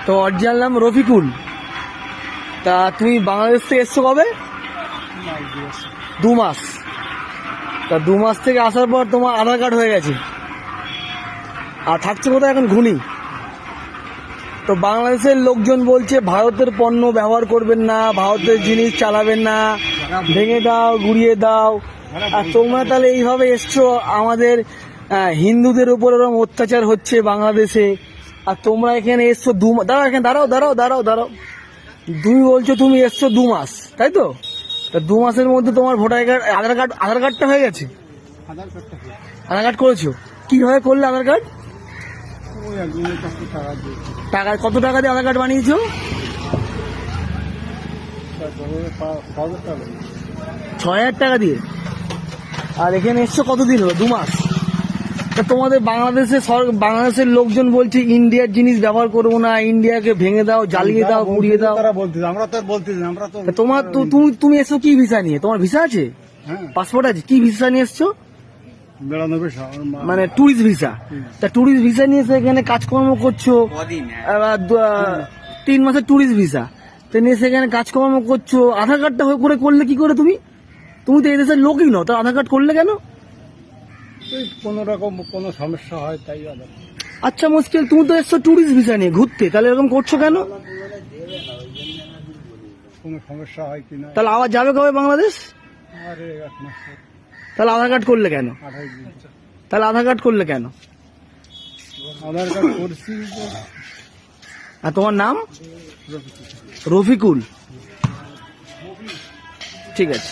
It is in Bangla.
তো অরিজিনাল নাম রফিকুল। তা তুমি বাংলাদেশ থেকে এসছো কবে? 2 মাস। তা 2 মাস থেকে আসার পর তোমার আধার কার্ড হয়ে গেছে, আর থাকছে কোথায় এখন? ঘুনি। তো বাংলাদেশের লোকজন বলছে ভারতের পণ্য ব্যবহার করবেন না, ভারতের জিনিস চালাবেন না, ভেঙে দাও, গুড়িয়ে দাও। আর তোমরা তাহলে এইভাবে এসছো, আমাদের হিন্দুদের উপর এরকম অত্যাচার হচ্ছে বাংলাদেশে, আর তোমরা এখানে এসছো দাঁড়াও, এখানে দাঁড়াও। তুমি বলছো তুমি এসছো 2 মাস, তাই তো? তা 2 মাসের মধ্যে তোমার ভোটার কার্ড, আধার কার্ডটা হয়ে গেছে? আধার কার্ড করেছো? কিভাবে করলে আধার কার্ড? টাকা কত টাকা দিয়ে আধার কার্ড বানিয়েছো? 6,000 টাকা দিয়ে। আর এখানে এসছো কতদিন হলো? 2 মাস। তা তোমাদের বাংলাদেশের লোকজন বলছে ইন্ডিয়ার জিনিস ব্যবহার করবো না, ইন্ডিয়াকে ভেঙে দাও, জ্বালিয়ে দাও, পুড়িয়ে দাও। তোমার তুমি এসছো কি ভিসা নিয়ে? তোমার ভিসা আছে? পাসপোর্ট আছে? কি ভিসা নিয়ে এসছো? মানে ট্যুরিস্ট ভিসা। তা ট্যুরিস্ট ভিসা নিয়ে এসে এখানে কাজকর্ম করছো, 3 মাসের ট্যুরিস্ট ভিসা তো নিয়ে সেখানে কাজকর্ম করছো। আধার কার্ডটা করলে কি করে? তুমি তো এই দেশের লোকই নও, তো আধার কার্ড করলে কেন? কোনো রকম কোনো সমস্যা হয় তাই। আচ্ছা মুশকিল, তুমি তো এসছো ট্যুরিস্ট ভিসা নিয়ে ঘুরতে, তাহলে এরকম করছো কেন? কোনো সমস্যা হয় কিনা। তাহলে আবার যাবে কবে বাংলাদেশ? তাহলে আধার কার্ড করলে কেন? আধার কার্ড করছি। আর তোমার নাম? রফিকুল। ঠিক আছে।